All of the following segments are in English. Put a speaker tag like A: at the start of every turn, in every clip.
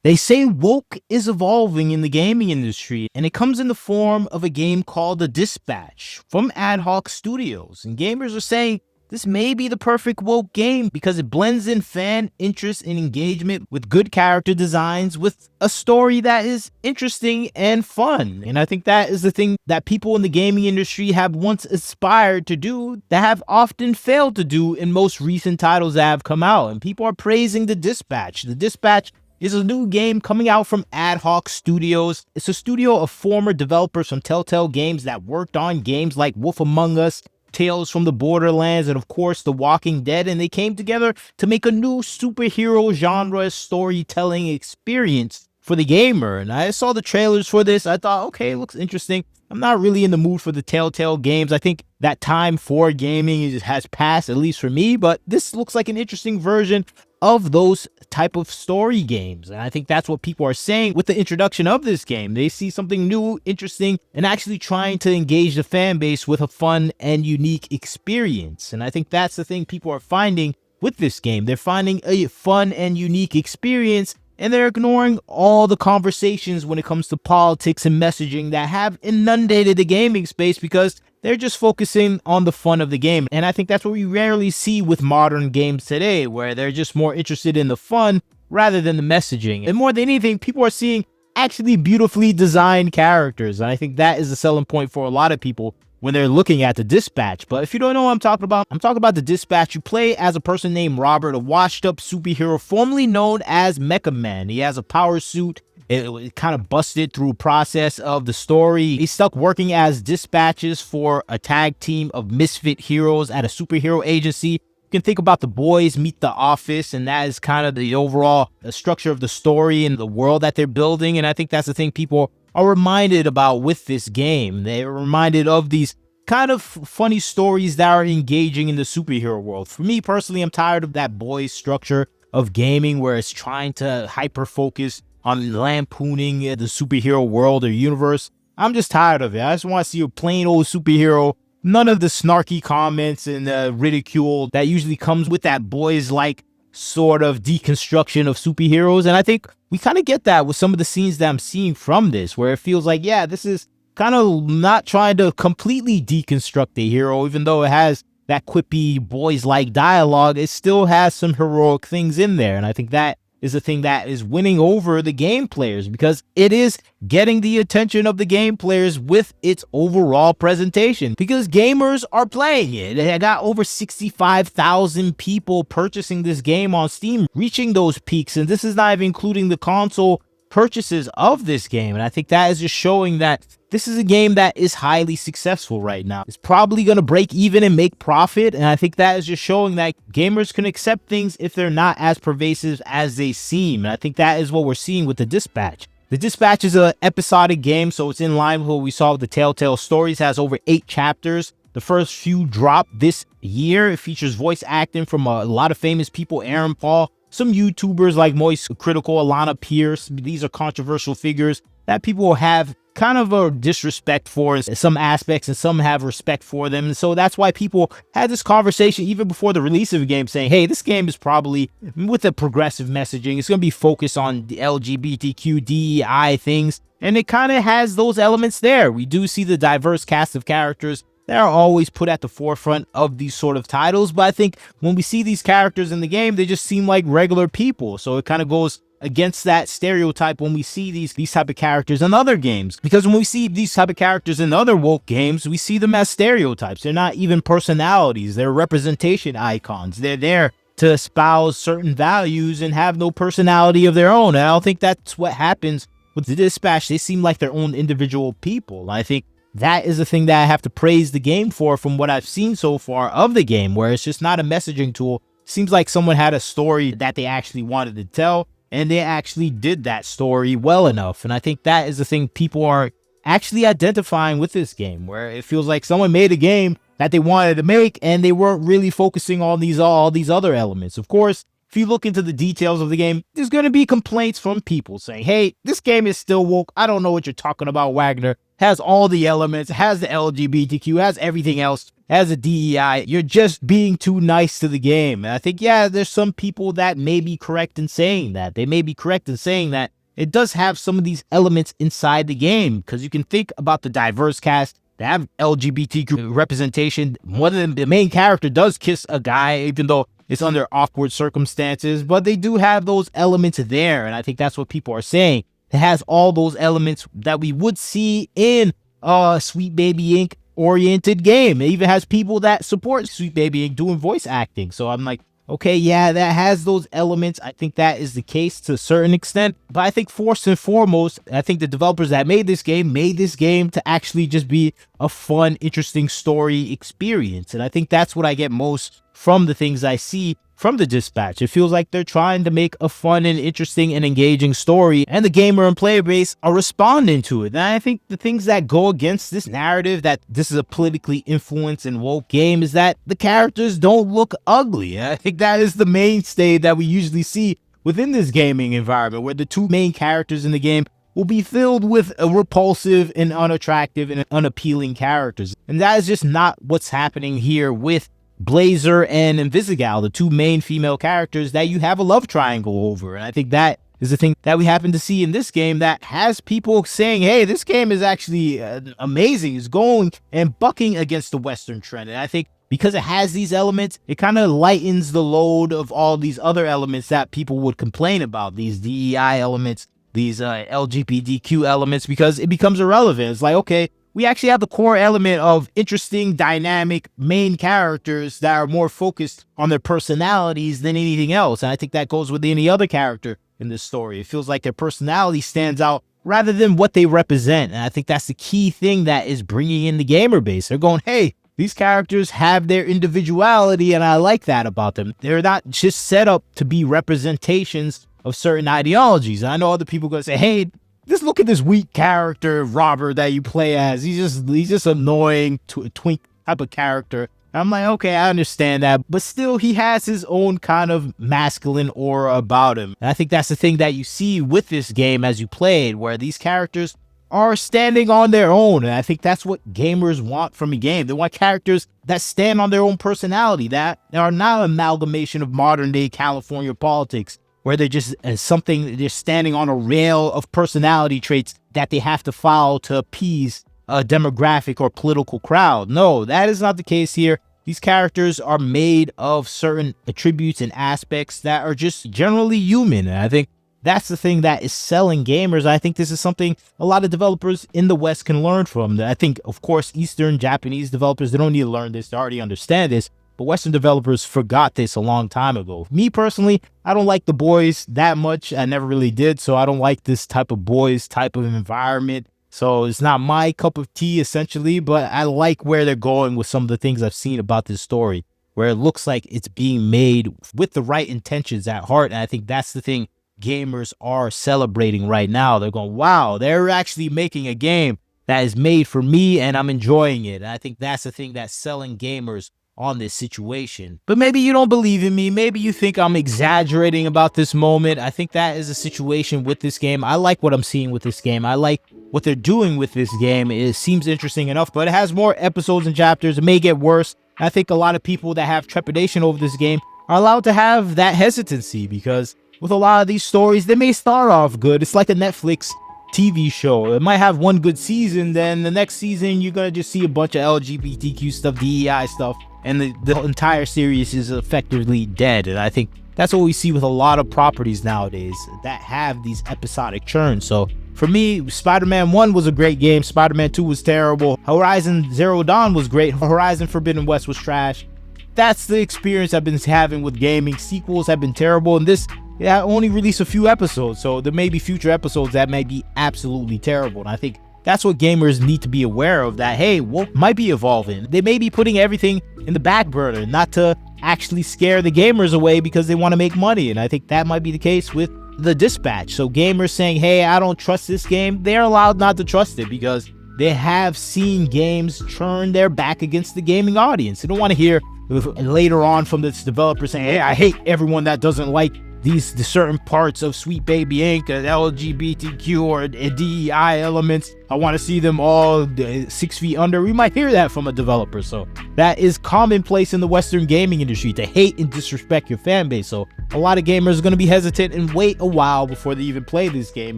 A: They say woke is evolving in the gaming industry, and it comes in the form of a game called The Dispatch from Ad Hoc Studios. And gamers are saying this may be the perfect woke game because it blends in fan interest and engagement with good character designs, with a story that is interesting and fun. And I think that is the thing that people in the gaming industry have once aspired to do, that have often failed to do in most recent titles that have come out. And people are praising The Dispatch. The Dispatch is a new game coming out from Ad Hoc Studios. It's a studio of former developers from Telltale Games that worked on games like Wolf Among Us, Tales from the Borderlands, and of course The Walking Dead, and they came together to make a new superhero genre storytelling experience for the gamer. And I saw the trailers for this. I thought, okay, it looks interesting. I'm not really in the mood for the Telltale Games. I think that time for gaming has passed, at least for me, but this looks like an interesting version of those type of story games. And I think that's what people are saying with the introduction of this game. They see something new, interesting, and actually trying to engage the fan base with a fun and unique experience. And I think that's the thing people are finding with this game. They're finding a fun and unique experience, and they're ignoring all the conversations when it comes to politics and messaging that have inundated the gaming space, because they're just focusing on the fun of the game. And I think that's what we rarely see with modern games today, where they're just more interested in the fun rather than the messaging. And more than anything, people are seeing actually beautifully designed characters. And I think that is the selling point for a lot of people when they're looking at The Dispatch. But if you don't know what I'm talking about The Dispatch. You play as a person named Robert, a washed-up superhero formerly known as Mecca Man. He has a power suit. It kind of busted through process of the story. He's stuck working as dispatches for a tag team of misfit heroes at a superhero agency. You can think about The Boys Meet The Office, and that is kind of the overall structure of the story and the world that they're building. And I think that's the thing people are reminded about with this game. They're reminded of these kind of funny stories that are engaging in the superhero world. For me personally, I'm tired of that boys structure of gaming where it's trying to hyper focus on lampooning the superhero world or universe. I'm just tired of it. I just want to see a plain old superhero. None of the snarky comments and ridicule that usually comes with that boys-like sort of deconstruction of superheroes. And I think we kind of get that with some of the scenes that I'm seeing from this, where it feels like, yeah, this is kind of not trying to completely deconstruct the hero, even though it has that quippy boys-like dialogue. It still has some heroic things in there. And I think that is the thing that is winning over the game players, because it is getting the attention of the game players with its overall presentation, because gamers are playing it. I got over 65,000 people purchasing this game on Steam, reaching those peaks, and this is not even including the console purchases of this game. And I think that is just showing that this is a game that is highly successful right now. It's probably going to break even and make profit. And I think that is just showing that gamers can accept things if they're not as pervasive as they seem. And I think that is what we're seeing with The Dispatch. The Dispatch is an episodic game, so it's in line with what we saw with the Telltale Stories. It has over 8 chapters. The first few dropped this year. It features voice acting from a lot of famous people, Aaron Paul, some YouTubers like Moist Critical, Alana Pierce. These are controversial figures that people have kind of a disrespect for in some aspects, and some have respect for them. And so that's why people had this conversation even before the release of the game, saying, hey, this game is probably, with the progressive messaging, it's going to be focused on the LGBTQ, DEI things. And it kind of has those elements there. We do see the diverse cast of characters that are always put at the forefront of these sort of titles. But I think when we see these characters in the game, they just seem like regular people. So it kind of goes against that stereotype when we see these type of characters in other games. Because when we see these type of characters in other woke games, we see them as stereotypes. They're not even personalities. They're representation icons. They're there to espouse certain values and have no personality of their own. And I don't think that's what happens with The Dispatch. They seem like their own individual people. I think that is the thing that I have to praise the game for, from what I've seen so far of the game, where it's just not a messaging tool. Seems like someone had a story that they actually wanted to tell, and they actually did that story well enough. And I think that is the thing people are actually identifying with this game, where it feels like someone made a game that they wanted to make, and they weren't really focusing on all these other elements. Of course, if you look into the details of the game, there's going to be complaints from people saying, hey, this game is still woke. I don't know what you're talking about, Wagner. Has all the elements, has the LGBTQ, has everything else, has a DEI. You're just being too nice to the game. And I think, yeah, there's some people that may be correct in saying that. They may be correct in saying that it does have some of these elements inside the game, because you can think about the diverse cast. They have LGBTQ representation. One of them, the main character does kiss a guy, even though it's under awkward circumstances, but they do have those elements there. And I think that's what people are saying. It has all those elements that we would see in a Sweet Baby Inc. oriented game. It even has people that support Sweet Baby Inc. doing voice acting. So I'm like, okay, yeah, that has those elements. I think that is the case to a certain extent. But I think first and foremost, I think the developers that made this game to actually just be a fun, interesting story experience. And I think that's what I get most from the things I see from the Dispatch. It feels like they're trying to make a fun and interesting and engaging story, and the gamer and player base are responding to it. And I think the things that go against this narrative that this is a politically influenced and woke game is that the characters don't look ugly. And I think that is the mainstay that we usually see within this gaming environment, where the two main characters in the game will be filled with repulsive and unattractive and unappealing characters. And that is just not what's happening here with Blazer and Invisigal, the two main female characters that you have a love triangle over. And I think that is the thing that we happen to see in this game that has people saying, hey, this game is actually amazing. It's going and bucking against the Western trend. And I think because it has these elements, it kind of lightens the load of all these other elements that people would complain about, these DEI elements, these LGBTQ elements, because it becomes irrelevant. It's like, okay, we actually have the core element of interesting, dynamic main characters that are more focused on their personalities than anything else. And I think that goes with any other character in this story. It feels like their personality stands out rather than what they represent. And I think that's the key thing that is bringing in the gamer base. They're going, hey, these characters have their individuality, and I like that about them. They're not just set up to be representations of certain ideologies. And I know other people are going to say, hey, just look at this weak character, Robert, that you play as. He's just annoying, twink type of character. And I'm like, okay, I understand that. But still, he has his own kind of masculine aura about him. And I think that's the thing that you see with this game as you play it, where these characters are standing on their own. And I think that's what gamers want from a game. They want characters that stand on their own personality, that are not an amalgamation of modern day California politics, where they're just they're standing on a rail of personality traits that they have to follow to appease a demographic or political crowd. No, that is not the case here. These characters are made of certain attributes and aspects that are just generally human. And I think that's the thing that is selling gamers. I think this is something a lot of developers in the West can learn from. I think, of course, Eastern Japanese developers, they don't need to learn this. They already understand this. But Western developers forgot this a long time ago. Me personally, I don't like the boys that much. I never really did. So I don't like this type of boys type of environment. So it's not my cup of tea, essentially. But I like where they're going with some of the things I've seen about this story, where it looks like it's being made with the right intentions at heart. And I think that's the thing gamers are celebrating right now. They're going, wow, they're actually making a game that is made for me and I'm enjoying it. And I think that's the thing that's selling gamers on this situation. But maybe you don't believe in me. Maybe you think I'm exaggerating about this moment. I think that is a situation with this game. I like what I'm seeing with this game. I like what they're doing with this game. It seems interesting enough, but it has more episodes and chapters. It may get worse. I think a lot of people that have trepidation over this game are allowed to have that hesitancy, because with a lot of these stories, they may start off good. It's like a Netflix TV show. It might have one good season, then the next season you're gonna just see a bunch of LGBTQ stuff, DEI stuff, and the entire series is effectively dead. And I think that's what we see with a lot of properties nowadays that have these episodic churns. So for me, Spider-Man 1 was a great game. Spider-Man 2 was terrible. Horizon Zero Dawn was great. Horizon Forbidden West was trash. That's the experience I've been having with gaming. Sequels have been terrible, and this only released a few episodes, so there may be future episodes that may be absolutely terrible. And I think that's what gamers need to be aware of, that, hey, what might be evolving. They may be putting everything in the back burner, not to actually scare the gamers away because they want to make money. And I think that might be the case with the Dispatch. So gamers saying, hey, I don't trust this game, they're allowed not to trust it, because they have seen games turn their back against the gaming audience. They don't want to hear later on from this developer saying, hey, I hate everyone that doesn't like the certain parts of Sweet Baby Inc., LGBTQ or DEI elements. I want to see them all 6 feet under. We might hear that from a developer. So that is commonplace in the Western gaming industry, to hate and disrespect your fan base. So a lot of gamers are going to be hesitant and wait a while before they even play this game,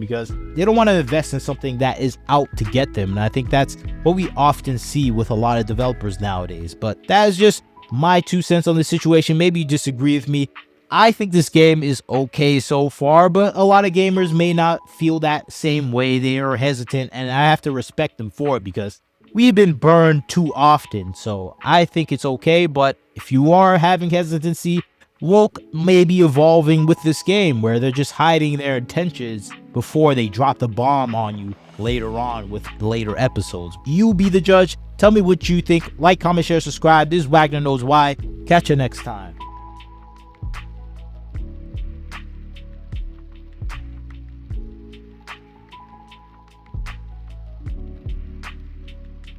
A: because they don't want to invest in something that is out to get them. And I think that's what we often see with a lot of developers nowadays. But that is just my 2 cents on the situation. Maybe you disagree with me. I think this game is okay so far, but a lot of gamers may not feel that same way. They are hesitant, and I have to respect them for it, because we've been burned too often. So I think it's okay, but if you are having hesitancy, Woke may be evolving with this game, where they're just hiding their intentions before they drop the bomb on you later on with later episodes. You be the judge. Tell me what you think. Like, comment, share, subscribe. This is Wagner Knows Why. Catch you next time.